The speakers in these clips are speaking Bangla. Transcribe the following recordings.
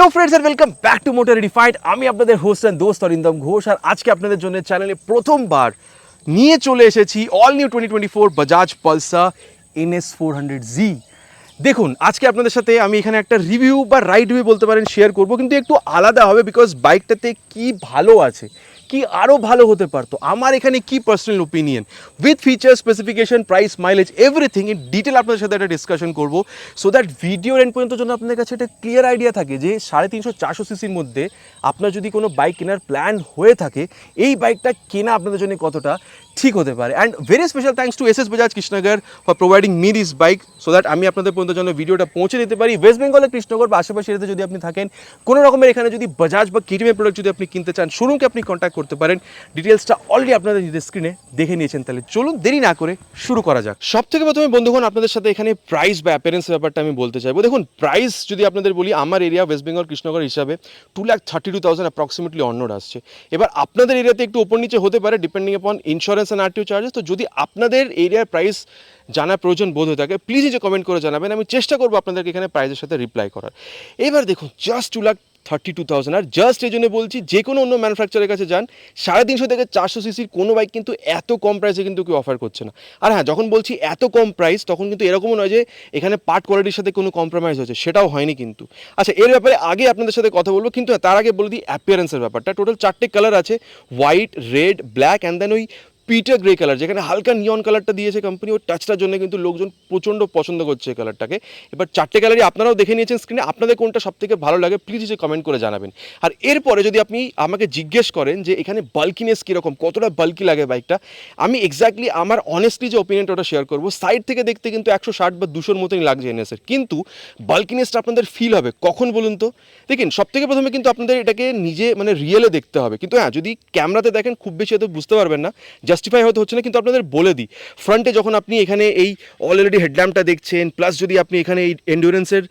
Hello friends and welcome back to motor redefined. আমি আপনাদের হোস্ট এন্ড দোস্ত অরিন্দম ঘোষ, আর আজকে আপনাদের জন্য চ্যানেলে প্রথমবার নিয়ে চলে এসেছি all new 2024 Bajaj Pulsar NS 400Z। দেখুন, আজকে আপনাদের সাথে আমি এখানে একটা রিভিউ বা রাইড রিভিউ বলতে পারেন শেয়ার করব, কিন্তু একটু আলাদা হবে বিকজ বাইকটাতে কি ভালো আছে, কি আরও ভালো হতে পারতো, আমার এখানে কি personal opinion with feature specification price mileage everything in detail আপনাদের সাথে একটা ডিসকাশন করবো, সো দ্যাট ভিডিওর এন্ড পর্যন্ত জন্য আপনাদের কাছে একটা ক্লিয়ার আইডিয়া থাকে যে 350-400 সিসির মধ্যে আপনার যদি কোনো বাইক কেনার প্ল্যান হয়ে থাকে, এই বাইকটা কেনা আপনাদের জন্য কতটা ঠিক হতে পারে। And very special thanks to SS Bajaj Krishnanagar for providing me this bike, so that আমি আপনাদের পর্যন্ত জন্য ভিডিওটা পৌঁছে দিতে পারি। ওয়েস্ট বেঙ্গলের কৃষ্ণনগর বা আশেপাশে এরিয়াতে যদি আপনি থাকেন, কোনো রকমের এখানে যদি বাজাজ বা KTM প্রোডাক্ট যদি আপনি কিনতে চান, শোরুমকে আপনি কন্ট্যাক্ট করতে পারেন। ডিটেলসটা অলরেডি আপনাদের নিজের স্ক্রিনে দেখে নিয়েছেন, তাহলে চলুন দেরি না করে শুরু করা যাক। সব থেকে প্রথমে বন্ধুগণ আপনাদের সাথে এখানে প্রাইস বা অ্যাপিয়ারেন্সের ব্যাপারটা আমি বলতে চাইবো। দেখুন, প্রাইস যদি আপনাদের বলি, আমার এরিয়া ওয়েস্ট বেঙ্গল কৃষ্ণনগর হিসাবে 2,32,000 অ্যাপ্রক্সিমেটলি অন রোড আসছে। এবার আপনাদের এরিয়াতে একটু ওপর নিচে হতে পারে depending on insurance and RTO charges. তো যদি আপনাদের এরিয়ার প্রাইস জানার প্রয়োজন বোধ হয়ে থাকে, প্লিজ এই যে কমেন্ট করে জানাবেন, আমি চেষ্টা করবো আপনাদেরকে এখানে প্রাইসের সাথে রিপ্লাই করার। এবার দেখুন, জাস্ট 2,32,000, আর জাস্ট এই জন্য বলছি, যে কোনো অন্য ম্যানুফ্যাকচারের কাছে যান, 350 থেকে 400 সিসির কোনো বাইক কিন্তু এত কম প্রাইসে কিন্তু কেউ অফার করছে না। আর হ্যাঁ, যখন বলছি এত কম প্রাইস, তখন কিন্তু এরকমও নয় যে এখানে পার্ট কোয়ালিটির সাথে কোনো কম্প্রোমাইজ হচ্ছে, সেটাও হয়নি কিন্তু। আচ্ছা, এর ব্যাপারে আগে আপনাদের সাথে কথা বলবো, কিন্তু তার আগে বলে দিই অ্যাপিয়ারেন্সের ব্যাপারটা। টোটাল 4টে কালার আছে, white, red, black and then ওই পিটার গ্রে কালার, যেখানে হালকা নিয়ন কালারটা দিয়েছে কোম্পানি। ওই টাচটার জন্য কিন্তু লোকজন প্রচণ্ড পছন্দ করছে এই কালারটাকে। এবার 4টে কালারই আপনারাও দেখে নিয়েছেন স্ক্রিনে, আপনাদের কোনটা সব থেকে ভালো লাগে প্লিজ এসে কমেন্ট করে জানাবেন। আর এরপরে যদি আপনি আমাকে জিজ্ঞেস করেন যে এখানে বাল্কিনেস কীরকম, কতটা বাল্কি লাগে বাইকটা, আমি এক্স্যাক্টলি আমার অনেস্টলি যে ওপিনিয়নটা ওটা শেয়ার করবো। সাইড থেকে দেখতে কিন্তু 160 বা 200-র মতনই লাগছে NS-এর, কিন্তু বাল্কিনেসটা আপনাদের ফিল হবে কখন বলুন তো? দেখুন, সব থেকে প্রথমে কিন্তু আপনাদের এটাকে নিজে মানে রিয়েলে দেখতে হবে, কিন্তু হ্যাঁ, যদি ক্যামেরাতে দেখেন খুব বেশি হয়তো বুঝতে পারবেন না, জাস্টিফাই হয়তো হচ্ছে না, কিন্তু আপনাদের বলে দিই, ফ্রন্টে যখন আপনি এখানে এই অলরেডি হেডল্যাম্পটা দেখছেন, প্লাস যদি আপনি এখানে এই এন্ডুরেন্সের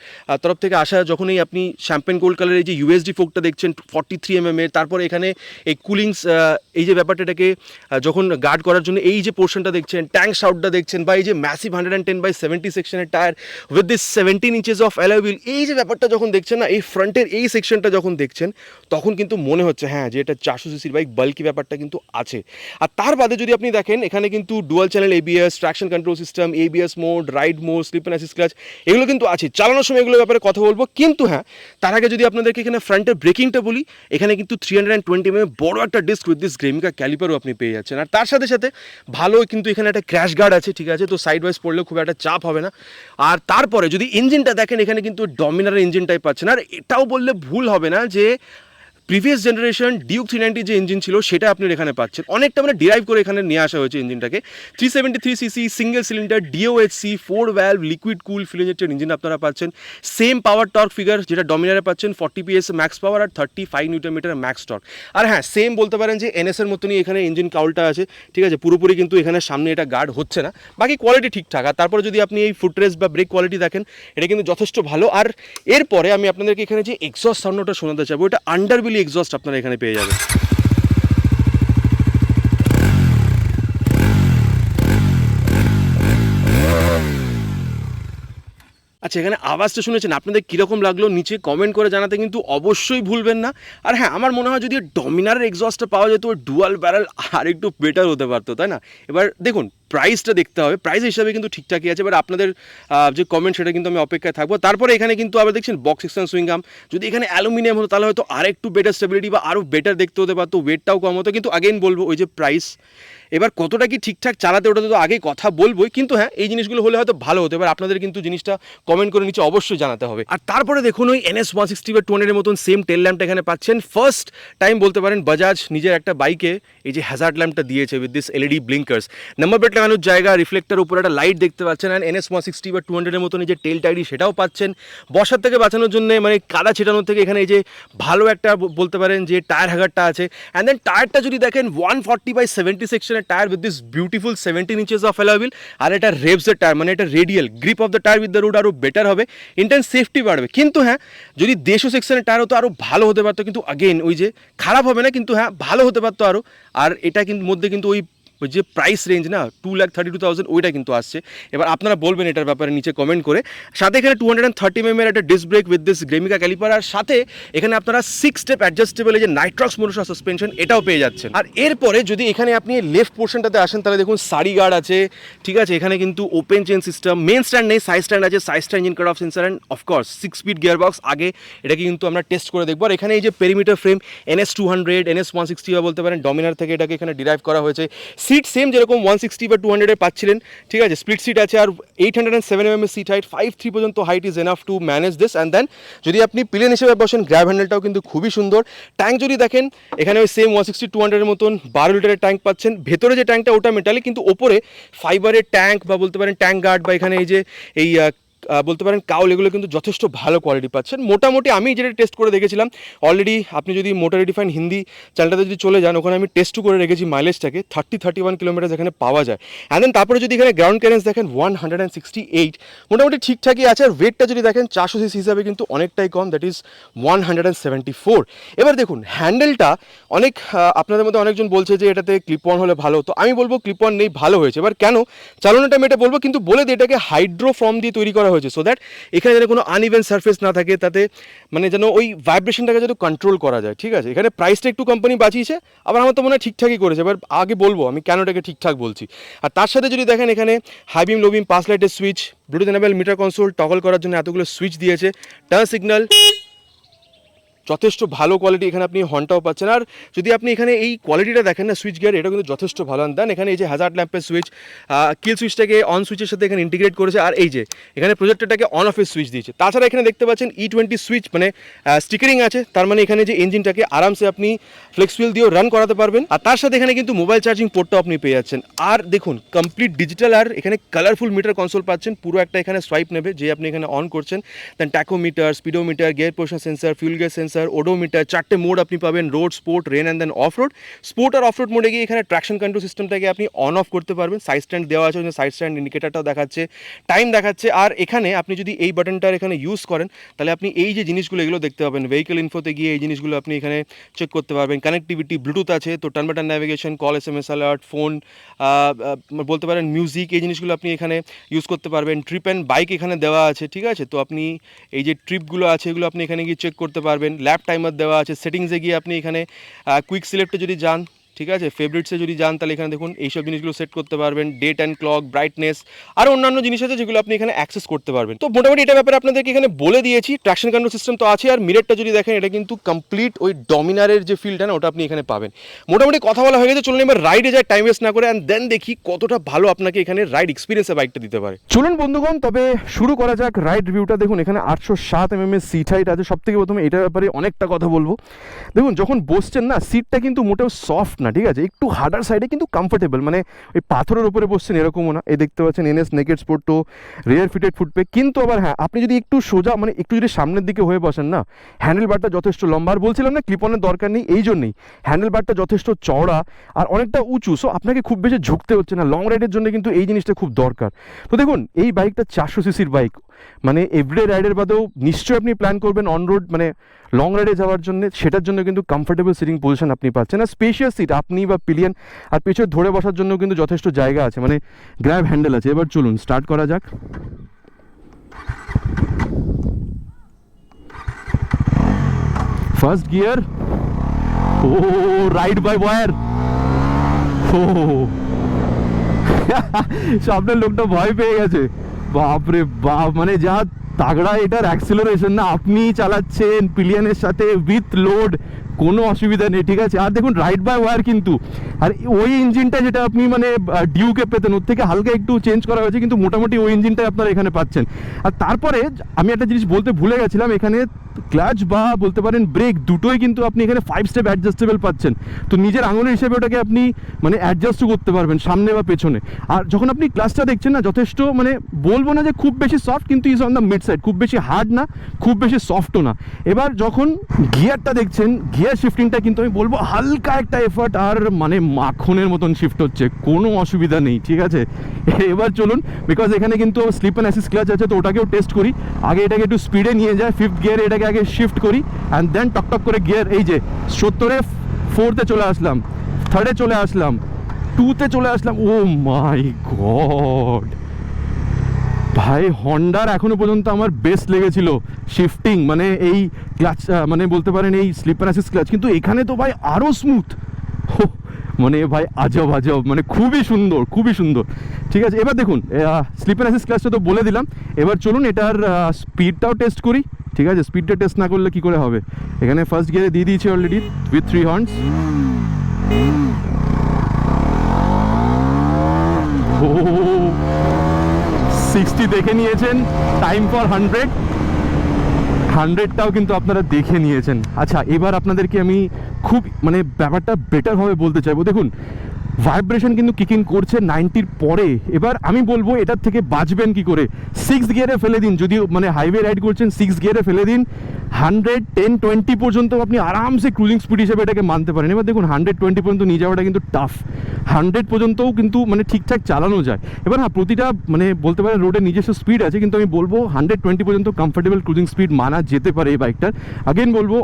তরফ থেকে আসা যখন এই আপনি শ্যাম্পেন গোল্ড কালারের এই যে USD ফোকটা দেখছেন 43 mm এর, তারপরে এখানে এই কুলিংস এই যে ব্যাপারটাকে যখন গার্ড করার জন্য এই যে পোর্শনটা দেখছেন, ট্যাঙ্ক শাউটটা দেখছেন, বা এই যে ম্যাসিভ 110/70 সেকশনের tyre with this 17 inches of alloy wheel, এই যে ব্যাপারটা যখন দেখছেন না, এই ফ্রন্টের এই সেকশনটা যখন দেখছেন, তখন কিন্তু মনে হচ্ছে হ্যাঁ যে এটা 400 সিসির বাইক, বাল্কি ব্যাপারটা কিন্তু আছে। আর তার বাদে যদি আপনি দেখেন, এখানে কিন্তু dual channel ABS, traction control system, ABS mode, ride mode, slip and assist clutch, এগুলো কিন্তু আছে। চালানোর সময় এগুলোর ব্যাপারে কথা বলবো, কিন্তু হ্যাঁ, তার আগে যদি আপনাদেরকে এখানে ফ্রন্টের ব্রেকিংটা বলি, এখানে কিন্তু 320 mm বড় একটা ডিস্ক উইথ দিস গ্রেমিকা ক্যালিপারও আপনি পেয়ে যাচ্ছেন। আর তার সাথে সাথে ভালো কিন্তু এখানে একটা ক্র্যাশ গার্ড আছে, ঠিক আছে, তো সাইড ওয়াইজ পড়লেও খুব একটা চাপ হবে না। আর তারপরে যদি ইঞ্জিনটা দেখেন, এখানে কিন্তু ডমিনারের ইঞ্জিনটাই পাচ্ছেন। আর এটাও বললে ভুল হবে না যে প্রিভিয়াস জেনারেশন ডিউক 390 যে ইঞ্জিন ছিল সেটা আপনি এখানে পাচ্ছেন, অনেকটা মানে ডিরাইভ করে এখানে নিয়ে আসা হয়েছে ইঞ্জিনটাকে। 373 CC single cylinder DOHC 4 valve liquid cool fuel injected engine আপনারা পাচ্ছেন। সেম পাওয়ার টর্ক ফিগার যেটা ডমিনারে পাচ্ছেন, 40 PS ম্যাক্স পাওয়ার আর 35 নিউটন মিটার ম্যাক্স টর্ক। আর হ্যাঁ, সেম বলতে পারেন যে NS-এর মতনই এখানে ইঞ্জিন কাউলটা আছে, ঠিক আছে, পুরোপুরি কিন্তু এখানে সামনে এটা গার্ড হচ্ছে না, বাকি কোয়ালিটি ঠিকঠাক। আর তারপরে যদি আপনি এই ফুটরেস্ট বা ব্রেক কোয়ালিটি দেখেন, এটা কিন্তু যথেষ্ট ভালো। আর এরপরে আমি আপনাদেরকে এখানে যে এক্সস্ট সাউন্ডটা শোনাতে চাইবো, এটা আন্ডারবিলি এক্সস্ট আপনারা এখানে পেয়ে যাবেন। আচ্ছা, এখানে আওয়াজটা শুনেছেন, আপনাদের কীরকম লাগলো নিচে কমেন্ট করে জানাতে কিন্তু অবশ্যই ভুলবেন না। আর হ্যাঁ, আমার মনে হয় যদি ডমিনারের এক্সস্টটা পাওয়া যেত, ডুয়াল ব্যারেল আর একটু বেটার হতে পারতো, তাই না? এবার দেখুন, প্রাইসটা দেখতে হবে, প্রাইস হিসাবে কিন্তু ঠিকঠাকই আছে। এবার আপনাদের যে কমেন্ট, সেটা কিন্তু আমি অপেক্ষায় থাকবো। তারপরে এখানে কিন্তু আবার দেখছেন বক্স সেকশন সুইংগাম, যদি এখানে অ্যালুমিনিয়াম হতো তাহলে হয়তো আর একটু বেটার স্টেবিলিটি বা আরও বেটার দেখতে হতে পারতো, ওয়েটটাও কম হতো। কিন্তু আগেইন বলবো, ওই যে প্রাইস, এবার কতটা কি ঠিকঠাক চালাতে ওটা তো আগেই কথা বলবোই, কিন্তু হ্যাঁ, এই জিনিসগুলো হলে হয়তো ভালো হতো। এবার আপনাদের কিন্তু জিনিসটা কমেন্ট করে নিচে অবশ্যই জানাতে হবে। আর তারপরে দেখুন, ওই NS 160/200 মতন সেম টেল ল্যাম্পটা এখানে পাচ্ছেন। ফার্স্ট টাইম বলতে পারেন বাজাজ নিজের একটা বাইকে এই যে হ্যাজার্ড ল্যাম্পটা দিয়েছে with this LED blinkers, number plate লাগানোর জায়গা, রিফ্লেক্টার উপরে একটা লাইট দেখতে পাচ্ছেন। অ্যান্ড NS 160/200 মতন এই যে টেল টাইডি সেটাও পাচ্ছেন। বসার থেকে বাঁচানোর জন্য মানে কাদা ছেটানোর থেকে এখানে এই যে ভালো একটা বলতে পারেন যে টায়ার হ্যাগারটা আছে। অ্যান্ড দেন টায়ারটা যদি দেখেন 140/70 সেকশনের tyre with this beautiful 17 inches of alloy wheel. আর এটা রেভসের টায়ার, মানে এটা radial grip of the tyre with the road আরও বেটার হবে, ইন্টেন্স সেফটি বাড়বে। কিন্তু হ্যাঁ, যদি 150 সেকশনের টায়ার হতো আরও ভালো হতে পারতো, কিন্তু আগেন ওই যে খারাপ হবে না, কিন্তু হ্যাঁ ভালো হতে পারতো আরও। আর এটা কিন্তু মধ্যে কিন্তু ওই ওই যে প্রাইস রেঞ্জ না 2,32,000 ওইটা কিন্তু আসছে। এবার আপনারা বলবেন এটার ব্যাপারে নিচে কমেন্ট করে। সাথে এখানে 230 mm একটা disc brake with this Grimeca caliper, আর সাথে এখানে আপনারা 6 স্টেপ অ্যাডজাস্টেবল এই যে নাইট্রক্স মোনোশক সাসপেনশন এটাও পেয়ে যাচ্ছেন। আর এরপরে যদি এখানে আপনি লেফট পোর্শনটাতে আসেন তাহলে দেখুন সারি গার্ড আছে, ঠিক আছে। এখানে কিন্তু open chain system, main stand নেই, সাইড স্ট্যান্ড আছে, side stand engine cut off sensor and of course 6 speed gear box. আগে এটাকে কিন্তু আমরা টেস্ট করে দেখবো। আর এখানে এই যে পেরিমিটার ফ্রেম NS 200 NS 160 বা বলতে পারেন ডমিনার থেকে এটাকে এখানে ডিরাইভ করা হয়েছে। সিট সেম যেরকম 160 বা 200 পাচ্ছিলেন, ঠিক আছে। স্প্লিট সিট আছে, আর 807 mm সিট হাইট, 5'3" পর্যন্ত height is enough to manage this. And then যদি আপনি পিলিয়ন হিসেবে বসেন, গ্র্যাব হ্যান্ডেলটাও কিন্তু খুবই সুন্দর। ট্যাঙ্ক যদি দেখেন এখানে ওই সেম 160-200 মতন 12 লিটারের ট্যাঙ্ক পাচ্ছেন। ভেতরে যে ট্যাঙ্কটা ওটা মেটালিক, কিন্তু ওপরে ফাইবারের ট্যাঙ্ক বা বলতে পারেন ট্যাঙ্ক গার্ড বা এখানে এই যে এই বলতে পারেন কাউল, এগুলো কিন্তু যথেষ্ট ভালো কোয়ালিটি পাচ্ছেন। মোটামুটি আমি যেটা টেস্ট করে দেখেছিলাম অলরেডি, আপনি যদি মোটর রিডিফাইন হিন্দি চ্যানেলটাতে যদি চলে যান, ওখানে আমি টেস্টও করে রেখেছি মাইলেজটাকে 30-31 কিলোমিটার এখানে পাওয়া যায়। অ্যান্ড দেন তারপরে যদি এখানে গ্রাউন্ড ক্লিয়ারেন্স দেখেন 168, মোটামুটি ঠিকঠাকই আছে। আর ওয়েটটা যদি দেখেন 400 সিসি হিসাবে কিন্তু অনেকটাই কম, দ্যাট ইজ 174। এবার দেখুন হ্যান্ডেলটা অনেক আপনাদের মধ্যে অনেকজন বলছে যে এটাতে ক্লিপ অন হলে ভালো, তো আমি বলবো ক্লিপ অন নেই, ভালো হয়েছে। এবার কেন চালানোটা আমি এটা বলবো, কিন্তু বলে দিয়ে এটাকে হাইড্রো ফর্ম দিয়ে তৈরি করা হয়েছে, সো দ্যাট এখানে যেন কোনো আনইভেন সারফেস না থাকে, তাতে মানে যেন ওই ভাইব্রেশনটাকে যেন কন্ট্রোল করা যায়, ঠিক আছে। এখানে প্রাইসটা একটু কোম্পানি বাঁচিয়েছে, আবার আমার তো মনে হয় ঠিকঠাকই করেছে। এবার আগে বলবো আমি কেন এটাকে ঠিকঠাক বলছি। আর তার সাথে যদি দেখেন এখানে হাই বিম, লো বিম, পাস লাইটের switch, Bluetooth enable meter console, toggle করার জন্য এতগুলো সুইচ দিয়েছে, টার্ন সিগন্যাল, যথেষ্ট ভালো কোয়ালিটি। এখানে আপনি হর্নটাও পাচ্ছেন। আর যদি আপনি এখানে এই কোয়ালিটিটা দেখেন না, সুইচ গিয়ার, এটা কিন্তু যথেষ্ট ভালো। দেন এখানে এই যে হ্যাজার্ড ল্যাম্পের সুইচ, কিল সুইচটাকে অন সুইচের সাথে এখানে ইন্টিগ্রেট করেছে, আর এই যে এখানে প্রজেক্টরটাকে অন অফের সুইচ দিয়েছে। তাছাড়া এখানে দেখতে পাচ্ছেন E20 সুইচ, মানে স্টিকারিং আছে, তার মানে এখানে যে ইঞ্জিনটাকে আরামসে আপনি ফ্লেক্স হুইল দিয়েও রান করাতে পারবেন। আর তার সাথে এখানে কিন্তু মোবাইল চার্জিং পোর্টটাও আপনি পেয়ে যাচ্ছেন। আর দেখুন কমপ্লিট ডিজিটাল, আর এখানে কালারফুল মিটার কনসোল পাচ্ছেন। পুরো একটা এখানে সোয়াইপ নেবে যে আপনি এখানে অন করছেন, then tachometer, speedometer, gear position sensor, fuel gear sensor, odometer, 4টে মোড আপনি পাবেন, road, sport, rain and then off road. Sport আর অফ রোড মোডে গিয়ে এখানে ট্র্যাকশন কন্ট্রোল সিস্টেমটাকে আপনি অন অফ করতে পারবেন। সাইড স্ট্যান্ড দেওয়া আছে, সাইড স্ট্যান্ড ইন্ডিকেটারটাও দেখাচ্ছে, টাইম দেখাচ্ছে। আর এখানে আপনি যদি এই বাটনটার এখানে ইউজ করেন তাহলে আপনি এই যে জিনিসগুলো এগুলো দেখতে পাবেন। ভেহিকল ইনফোতে গিয়ে এই জিনিসগুলো আপনি এখানে চেক করতে পারবেন। কানেক্টিভিটি, ব্লুটুথ আছে, তো turn by turn navigation, call, SMS alert, phone, বলতে পারেন মিউজিক, এই জিনিসগুলো আপনি এখানে ইউজ করতে পারবেন। ট্রিপ অ্যান্ড বাইক এখানে দেওয়া আছে, ঠিক আছে। তো আপনি এই যে ট্রিপগুলো আছে এগুলো আপনি এখানে গিয়ে চেক করতে পারবেন। ল্যাপ টাইমার দেওয়া আছে। সেটিংসে গিয়ে আপনি এখানে কুইক সিলেক্টে যদি যান, ঠিক আছে, ফেভারিটসে যদি যান তাহলে এখানে দেখুন এইসব জিনিসগুলো সেট করতে পারবেন। ডেট অ্যান্ড ক্লক, ব্রাইটনেস, আর অন্যান্য জিনিস আছে যেগুলো আপনি এখানে অ্যাক্সেস করতে পারবেন। তো মোটামুটি এটা ব্যাপারে আপনাদেরকে এখানে বলে দিয়েছি। ট্র্যাকশন কন্ট্রোল সিস্টেম তো আছে, আর মিররটা যদি দেখেন এটা কিন্তু কমপ্লিট ওই ডমিনারের যে ফিলটা না ওটা আপনি এখানে পাবেন। মোটামুটি কথা বলা হয়ে গেছে, চলুন এবার রাইডে যায় টাইম ওয়েস্ট না করে, অ্যান্ড দেন দেখি কতটা ভালো আপনাকে এখানে রাইড এক্সপিরিয়েন্সে বাইকটা দিতে পারে। চলুন বন্ধুগণ তবে শুরু করা যাক রাইড রিভিউটা। দেখুন এখানে 807 mm সিট হাইট আছে। সব থেকে প্রথমে এটার ব্যাপারে অনেকটা কথা বলবো। দেখুন যখন বসছেন না, সিটটা কিন্তু মোটেও সফট না, ঠিক আছে, একটু হার্ডার সাইডে কিন্তু কমফোর্টেবল, মানে ওই পাথরের উপরে বসছেন এরকমও না। এই দেখতে পাচ্ছেন NS নেকেড স্পোর্ট, তো রিয়ার ফিটেড ফুটপে। কিন্তু আবার হ্যাঁ, আপনি যদি একটু সোজা মানে একটু যদি সামনের দিকে হয়ে বসেন না, হ্যান্ডেল বারটা যথেষ্ট লম্বা। আর বলছিলাম না ক্লিপনের দরকার নেই, এই জন্যই হ্যান্ডেল বারটা যথেষ্ট চওড়া আর অনেকটা উঁচু, সো আপনাকে খুব বেশি ঝুঁকতে হচ্ছে না। লং রাইডের জন্য কিন্তু এই জিনিসটা খুব দরকার। তো দেখুন এই বাইকটা 400 সিসির বাইক, মানে এভরিডে রাইডের বাদেও নিশ্চয়ই আপনি প্ল্যান করবেন অন রোড মানে লং রাইডে যাওয়ার জন্য, সেটার জন্য কিন্তু কমফোর্টেবল সিটিং পজিশন আপনি পাচ্ছেন। আর স্পেশিয়াস সিট আপনি বা পিলিয়ন, আর পেছনে ধরে বসার জন্য কিন্তু যথেষ্ট জায়গা আছে, মানে গ্র্যাব হ্যান্ডেল আছে। এবার চলুন স্টার্ট করা যাক। ফার্স্ট গিয়ার, ও রাইড বাই ওয়্যার, ও সামনের লোকটা ভয় পেয়ে গেছে। বাপরে বাপ, মানে যা তাগড়া এটার অ্যাক্সিলারেশন না, আপনি চালাচ্ছেন পিলিয়নের সাথে উইথ লোড, কোনো অসুবিধা নেই, ঠিক আছে। আর দেখুন রাইড বাই ওয়্যার কিন্তু, আর ওই ইঞ্জিনটা যেটা আপনি মানে ডিউকে পেতেন ওর থেকে হালকা একটু চেঞ্জ করা হয়েছে, কিন্তু মোটামুটি ওই ইঞ্জিনটাই আপনারা এখানে পাচ্ছেন। আর তারপরে আমি একটা জিনিস বলতে ভুলে গেছিলাম, এখানে ক্লাচ বা বলতে পারেন ব্রেক দুটোই কিন্তু আপনি এখানে 5 স্টেপ অ্যাডজাস্টেবল পাচ্ছেন। তো নিজের আঙুলের হিসেবে ওটাকে আপনি মানে অ্যাডজাস্টও করতে পারবেন সামনে বা পেছনে। আর যখন আপনি ক্লাচটা দেখছেন না, যথেষ্ট মানে বলবো না যে খুব বেশি সফট, কিন্তু is on the mid side, খুব বেশি হার্ড না, খুব বেশি সফটও না। এবার যখন গিয়ারটা দেখছেন, গিয়ার শিফটিংটা কিন্তু আমি বলবো হালকা একটা এফার্ট, আর মানে মাখনের মতন শিফট হচ্ছে, কোনো অসুবিধা নেই, ঠিক আছে। এবার চলুন, বিকজ এখানে কিন্তু স্লিপ অ্যান্ড অ্যাসিস্ট ক্লাচ আছে, তো ওটাকেও টেস্ট করি। আগে এটাকে একটু স্পিডে নিয়ে যায়, 5th গিয়ারে এটাকে আগে শিফট করি, অ্যান্ড দেন টকটক করে গিয়ার, এই যে 70-এ 4তে চলে আসলাম, 3rd-এ চলে আসলাম, 2-তে চলে আসলাম। ও মাই গড ভাই, হন্ডার এখনো পর্যন্ত আমার বেস্ট লেগেছিল শিফটিং, মানে এই ক্লাচ, মানে বলতে পারেন এই স্লিপার অ্যাসিস্ট ক্লাচ, কিন্তু এখানে তো ভাই আরও স্মুথ, মানে ভাই আজব আজব, মানে খুবই সুন্দর খুবই সুন্দর। ঠিক আছে, এবার দেখুন স্লিপার অ্যাসিস্ট ক্লাচটা তো বলে দিলাম, এবার চলুন এটার স্পিডটাও টেস্ট করি। ঠিক আছে, স্পিডটা টেস্ট না করলে কি করে হবে, এখানে ফার্স্ট গিয়ারে দিয়ে দিয়েছি অলরেডি উইথ 3 হর্নস। ও 60 দেখে নিয়েছেন, টাইম ফর 100টাও কিন্তু আপনারা দেখে নিয়েছেন। আচ্ছা, এবার আপনাদেরকে আমি খুব মানে ব্যাপারটা বেটারভাবে বলতে চাইবো। দেখুন ভাইব্রেশন কিন্তু কিকিং করছে 90-র পরে। এবার আমি বলবো এটার থেকে বাঁচবেন কি করে। 6 গিয়ারে ফেলে দিন, যদিও মানে হাইওয়ে রাইড করছেন 6 গিয়ারে ফেলে দিন, 110-20 পর্যন্ত আপনি আরামসে ক্রুজিং স্পিড হিসেবে এটাকে মানতে পারেন। এবার দেখুন 120 পর্যন্ত নিয়ে যাওয়াটা কিন্তু টাফ, 100 পর্যন্তও কিন্তু মানে ঠিকঠাক চালানো যায়। এবার হ্যাঁ, প্রতিটা মানে বলতে পারেন রোডের নিজস্ব স্পিড আছে, কিন্তু আমি বলবো 120 পর্যন্ত কমফোর্টেবল ক্রুজিং স্পিড মানা যেতে পারে এই বাইকটার। আগেন বলবো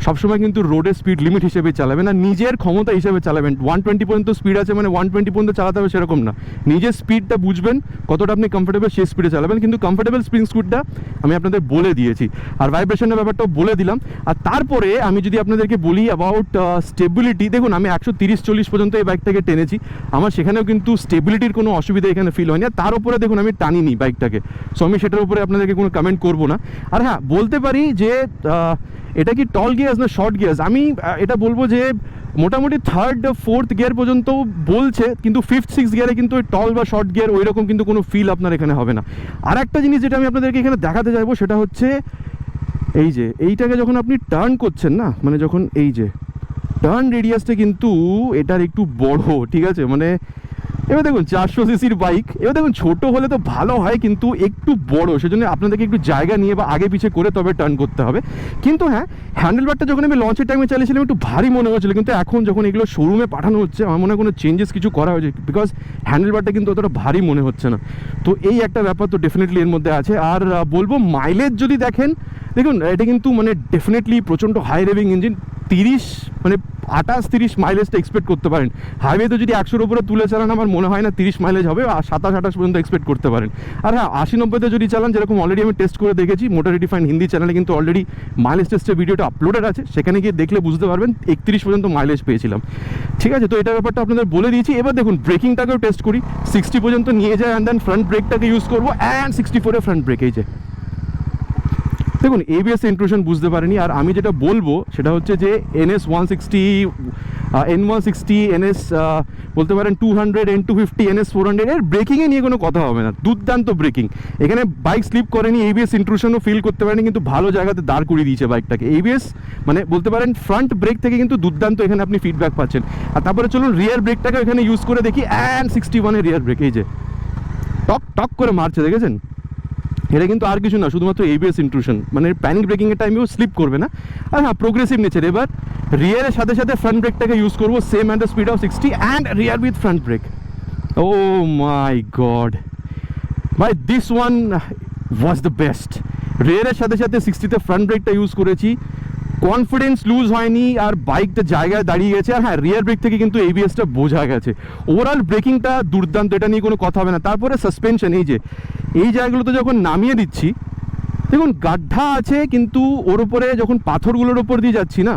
সবসময় কিন্তু রোডের স্পিড লিমিট হিসেবে চালাবেন না, নিজের ক্ষমতা হিসেবে চালাবেন। 120 পর্যন্ত স্পিড আছে মানে 120 পর্যন্ত চালাতে হবে সেরকম না, নিজের স্পিডটা বুঝবেন কতটা আপনি কমফোর্টেবল সেই স্পিডে চালাবেন। কিন্তু কমফোর্টেবল স্প্রিং স্পিডটা আমি আপনাদের বলে দিয়েছি, আর ভাইব্রেশনের ব্যাপারটাও বলে দিলাম। আর তারপরে আমি যদি আপনাদেরকে বলি অ্যাবাউট স্টেবিলিটি, দেখুন আমি 130-40 পর্যন্ত এই বাইকটাকে টেনেছি, আমার সেখানেও কিন্তু স্টেবিলিটির কোনো অসুবিধা এখানে ফিল হয়নি। আর তার উপরে দেখুন আমি টানিনি বাইকটাকে, সো আমি সেটার উপরে আপনাদেরকে কোনো কমেন্ট করবো না। আর হ্যাঁ, বলতে পারি যে এটা কি টল গিয়ার্স না শর্ট গিয়ার্স, আমি এটা বলবো যে মোটামুটি 3rd-4th গিয়ার পর্যন্ত বলছে, কিন্তু 5th-6th গিয়ারে কিন্তু ওই টল বা শর্ট গিয়ার ওই রকম কিন্তু কোনো ফিল আপনার এখানে হবে না। আর একটা জিনিস যেটা আমি আপনাদেরকে এখানে দেখাতে চাইবো সেটা হচ্ছে এই যে এইটাকে যখন আপনি টার্ন করছেন না, মানে যখন এই যে টার্ন রেডিয়াসটা কিন্তু এটার একটু বড়, ঠিক আছে, মানে এবার দেখুন 400 সিসির বাইক, এবার দেখুন ছোট হলে তো ভালো হয় কিন্তু একটু বড়, সেজন্য আপনাদেরকে একটু জায়গা নিয়ে বা আগে পিছিয়ে করে তবে টার্ন করতে হবে। কিন্তু হ্যাঁ, হ্যান্ডেলবারটা যখন আমি লঞ্চের টাইমে চালিয়েছিলাম একটু ভারী মনে হচ্ছিলো, কিন্তু এখন যখন এগুলো শোরুমে পাঠানো হচ্ছে আমার মনে হয় কোনো চেঞ্জেস কিছু করা হয়েছে, বিকজ হ্যান্ডেলবারটা কিন্তু অতটা ভারী মনে হচ্ছে না। তো এই একটা ব্যাপার তো ডেফিনেটলি এর মধ্যে আছে। আর বলবো মাইলেজ যদি দেখেন, দেখুন এটা কিন্তু মানে ডেফিনেটলি প্রচণ্ড হাই রেভিং ইঞ্জিন, 30 মানে 28-30 মাইলেজটা এক্সপেক্ট করতে পারেন। হাইওয়েতে যদি 100-র উপরে তুলে চালান আমার মনে হয় না 30 মাইলেজ হবে, আর 27-28 পর্যন্ত এক্সপেক্ট করতে পারেন। আর হ্যাঁ, 80-90-তে যদি চালান, যেরকম অলরেডি আমি টেস্ট করে দেখেছি, মোটর রিডিফাইন্ড হিন্দি চ্যানেলে কিন্তু অলরেডি মাইলেজ টেস্টের ভিডিওটা আপলোডেড আছে, সেখানে গিয়ে দেখলে বুঝতে পারবেন 31 পর্যন্ত মাইলেজ পেয়েছিলাম। ঠিক আছে, তো এটা ব্যাপারটা আপনাদের বলে দিয়েছি। এবার দেখুন ব্রেকিংটাকেও টেস্ট করি, 60 পর্যন্ত নিয়ে যায়, অ্যান্ড দেন ফ্রন্ট ব্রেকটাকে ইউজ করবো, অ্যান্ড 64-এ ফ্রন্ট ব্রেক। এই যে দেখুন ABS ইন্ট্রুশন বুঝতে পারেনি। আর আমি যেটা বলবো সেটা হচ্ছে যে NS 160, N160, NS বলতে পারেন 200, N250, NS 400 এর ব্রেকিংয়ে নিয়ে কোনো কথা হবে না, দুর্দান্ত ব্রেকিং। এখানে বাইক স্লিপ করেনি, ABS ইন্ট্রুশনও ফিল করতে পারেনি, কিন্তু ভালো জায়গাতে দাঁড় করিয়ে দিয়েছে বাইকটাকে। ABS মানে বলতে পারেন ফ্রন্ট ব্রেক থেকে কিন্তু দুর্দান্ত এখানে আপনি ফিডব্যাক পাচ্ছেন। আর তারপরে চলুন রিয়ার ব্রেকটাকে এখানে ইউজ করে দেখি, অ্যান্ড 61-এর রিয়ার ব্রেক, এই যে টক টক করে মারছে, দেখেছেন? এটা কিন্তু আর কিছু না, শুধুমাত্র ABS ইন্ট্রুশন, মানে প্যানিক ব্রেকিংয়ের টাইমেও স্লিপ করবে না। আর হ্যাঁ, প্রোগ্রেসিভ নেচার। এবার রিয়ারের সাথে সাথে ফ্রন্ট ব্রেকটাকে ইউজ করবো, same at the speed of 60, and rear with front brake. Oh my god ভাই, this one was the best. রিয়ারের সাথে সাথে 60-তে ফ্রন্ট ব্রেকটা ইউজ করেছি, কনফিডেন্স লুজ হয়নি, আর বাইকটা জায়গায় দাঁড়িয়ে গেছে। আর হ্যাঁ, রিয়ার ব্রেক থেকে কিন্তু ABSটা বোঝা গেছে। ওভারঅল ব্রেকিংটা দুর্দান্ত, এটা নিয়ে কোনো কথা হবে না। তারপরে সাসপেনশন, এই যে এই জায়গাগুলোতে যখন নামিয়ে দিচ্ছি, দেখুন গাড্ডা আছে, কিন্তু ওর উপরে যখন পাথরগুলোর ওপর দিয়ে যাচ্ছি না,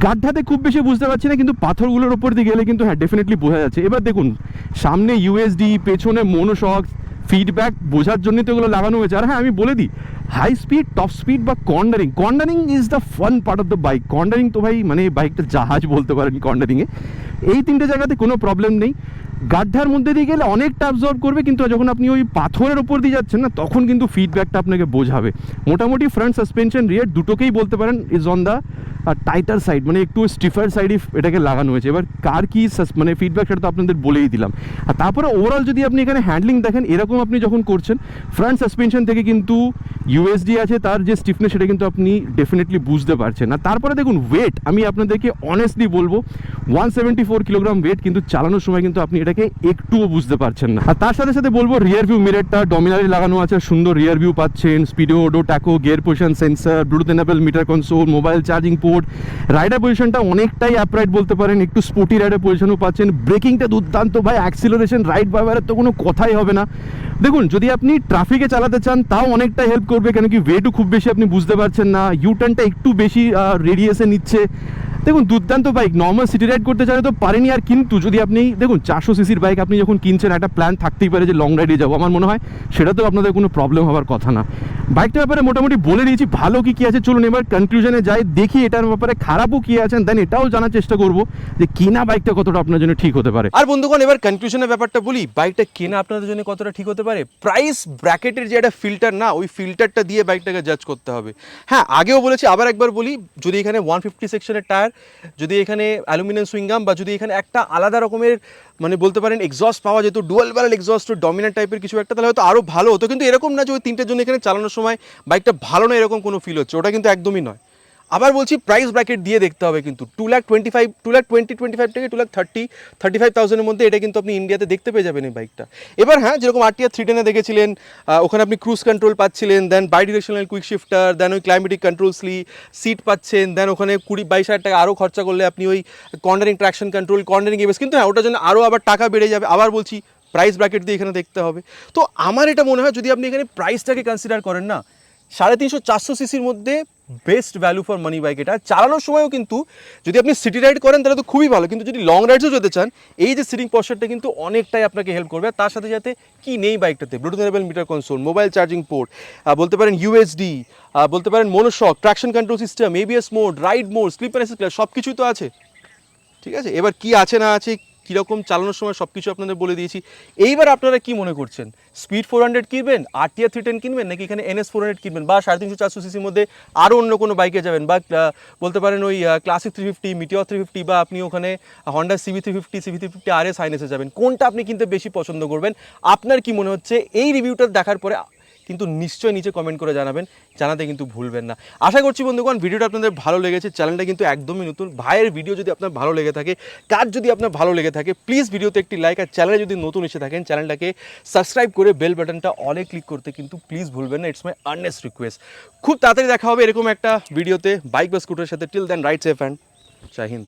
গাড্ডাতে খুব বেশি বুঝতে পারছি না, কিন্তু পাথরগুলোর ওপর দিয়ে গেলে কিন্তু হ্যাঁ ডেফিনেটলি বোঝা যাচ্ছে। এবার দেখুন সামনে USD, পেছনে মোনোশক, ফিডব্যাক বোঝার জন্যই তো এগুলো লাগানো হয়েছে। আর হ্যাঁ, আমি বলে দিই, হাই স্পিড, টপ স্পিড বা cornering is the fun part of the bike. Cornering তো ভাই মানে বাইকটা জাহাজ বলতে পারেন কর্নারিংয়ে। এই তিনটে জায়গাতে কোনো প্রবলেম নেই। গাড্ডার মধ্যে দিয়ে গেলে অনেকটা অ্যাবজর্ব করবে, কিন্তু যখন আপনি ওই পাথরের ওপর দিয়ে যাচ্ছেন না, তখন কিন্তু ফিডব্যাকটা আপনাকে বোঝাবে। মোটামুটি ফ্রন্ট সাসপেনশন, রিয়ার দুটোকেই বলতে পারেন is on the titre side, মানে একটু স্টিফার সাইডে এটাকে লাগানো হয়েছে। এবার কার কি মানে ফিডব্যাক সেটা তো আপনাদের বলেই দিলাম। আর তারপরে ওভারঅল যদি আপনি এখানে হ্যান্ডলিং দেখেন, এরকম আপনি যখন করছেন, ফ্রন্ট সাসপেনশন থেকে কিন্তু USD আছে, তার যে স্টিফনেস সেটা কিন্তু আপনি ডেফিনেটলি বুঝতে পারছেন। আর তারপরে দেখুন ওয়েট, আমি আপনাদেরকে অনেস্টলি বলবো 174 কিলোগ্রাম ওয়েট, কিন্তু চালানোর সময় কিন্তু আপনি এটাকে একটুও বুঝতে পারছেন না। আর তার সাথে সাথে বলবো রিয়ার ভিউ মিররটা ডমিনারি লাগানো আছে, সুন্দর রিয়ার ভিউ পাচ্ছেন, speedo, auto, tacho, gear position sensor, Bluetooth enable meter console, mobile charging port, sport, rider পজিশনটা অনেকটাই অ্যাপরাইট বলতে পারেন, একটু স্পোর্টি রাইডার পজিশনও পাচ্ছেন, ব্রেকিংটা দুর্দান্ত ভাই, অ্যাক্সিলারেশন রাইড বাইবারের তো কোনো কথাই হবে না। দেখুন যদি আপনি ট্রাফিকে চালাতে চান তাও অনেকটা হেল্প করবে, কেন কি ওয়েটও খুব বেশি আপনি বুঝতে পারছেন না, ইউটার্নটা একটু বেশি রেডিয়াসে নিচ্ছে। দেখুন দুর্দান্ত বাইক, নর্মাল সিটি রাইড করতে চাইলে তো পারেনি। আর কিন্তু যদি আপনি দেখুন 400 সিসির বাইক আপনি যখন কিনছেন, একটা প্ল্যান থাকতেই পারে যে লং রাইডে যাবো, আমার মনে হয় সেটা তো আপনাদের কোনো প্রবলেম হওয়ার কথা না। বাইকটার ব্যাপারে মোটামুটি বলে দিয়েছি ভালো কী আছে, চলুন এবার কনক্লুশনে যাই, দেখি এটার ব্যাপারে খারাপও কী আছেন, দেন এটাও জানার চেষ্টা করবো যে কেনা বাইকটা কতটা আপনার জন্য ঠিক হতে পারে। আর বন্ধুগণ এবার কনক্লুশনের ব্যাপারটা বলি, বাইকটা কেনা আপনাদের জন্য কতটা ঠিক হতে পারে। প্রাইস ব্র্যাকেটের যে একটা ফিল্টার না, ওই ফিল্টারটা দিয়ে বাইকটাকে জাজ করতে হবে। হ্যাঁ আগেও বলেছি, আবার একবার বলি, যদি এখানে 150 সেকশনের টায়ার, যদি এখানে অ্যালুমিনিয়াম সুইংগাম, বা যদি এখানে একটা আলাদা রকমের মানে বলতে পারেন এক্সস্ট পাওয়া যেত, ডুয়াল ব্যারেল এক্সস্ট, ডমিনেন্ট টাইপের কিছু একটা, তাহলে হয়তো আরও ভালো হতো। কিন্তু এরকম না যে ওই তিনটের জন্য এখানে চালানোর সময় বাইকটা ভালো না এরকম কোনো ফিল হচ্ছে, ওটা কিন্তু একদমই নয়। আবার বলছি প্রাইস ব্র্যাকেট দিয়ে দেখতে হবে কিন্তু 2,25,000 থেকে 2,30,000-35,000 মধ্যে এটা কিন্তু আপনি ইন্ডিয়াতে দেখতে পেয়ে যাবেন এই বাইকটা। এবার হ্যাঁ যেরকম RTR 310 দেখেছিলেন, ওখানে আপনি ক্রুজ কন্ট্রোল পাচ্ছিলেন, দেন বাই ডিরেকশনাল কুইক শিফটার, দেন ওই ক্লাইমেটিক কন্ট্রোল সিট পাচ্ছেন, দেন ওখানে 20-22 হাজার টাকা আরও খরচা করলে আপনি ওই cornering traction control, cornering ABS, কিন্তু হ্যাঁ ওটার জন্য আরও আবার টাকা বেড়ে যাবে। আবার বলছি প্রাইস ব্র্যাকেট দিয়ে এখানে দেখতে হবে। তো আমার এটা মনে হয় যদি আপনি এখানে প্রাইসটাকে কনসিডার করেন না, 350-400 সিসির মধ্যে best value for money bike এটা। চালানোর সময়ও কিন্তু যদি আপনি সিটি রাইড করেন তাহলে তো খুবই ভালো, কিন্তু যদি লং রাইডসও যেতে চান এই যে সিটিং পশ্চারটা কিন্তু অনেকটাই আপনাকে হেল্প করবে। তার সাথে সাথে কি নেই বাইকটাতে, bluetooth enable meter console, mobile charging port, বলতে পারেন ইউএসডি, বলতে পারেন monoshock, traction control system, ABS mode, ride mode, slip assist clutch, সব কিছুই তো আছে। ঠিক আছে, এবার কি আছে না আছে, কীরকম চালানোর সময় সব কিছু আপনাদের বলে দিয়েছি। এইবার আপনারা কি মনে করছেন, স্পিড 400 কিনবেন, RTR 310 কিনবেন, নাকি এখানে NS 400 কিনবেন, বা 350-400 সিসির মধ্যে আরও অন্য কোনো বাইকে যাবেন, বা বলতে পারেন ওই ক্লাসিক 350, মিটিওর 350, বা আপনি ওখানে হন্ডা CB 350, CB 350 RS হাইনেসে যাবেন, কোনটা আপনি কিনতে বেশি পছন্দ করবেন? আপনার কি মনে হচ্ছে এই রিভিউটা দেখার পরে কিন্তু নিশ্চয়ই নিচে কমেন্ট করে জানাবেন, জানাতে কিন্তু ভুলবেন না। আশা করছি বন্ধুগণ ভিডিওটা আপনাদের ভালো লেগেছে। চ্যানেলটা কিন্তু একদমই নতুন, ভাইয়ের ভিডিও যদি আপনার ভালো লেগে থাকে, কাজ যদি আপনার ভালো লেগে থাকে, প্লিজ ভিডিওতে একটি লাইক, আর চ্যানেলে যদি নতুন এসে থাকেন চ্যানেলটাকে সাবস্ক্রাইব করে বেল বাটনটা অলে ক্লিক করতে কিন্তু প্লিজ ভুলবেন না। It's my Ernst request. খুব তাড়াতাড়ি দেখা হবে এরকম একটা ভিডিওতে বাইক বা স্কুটারের সাথে। Till then ride safe and জয় হিন্দ।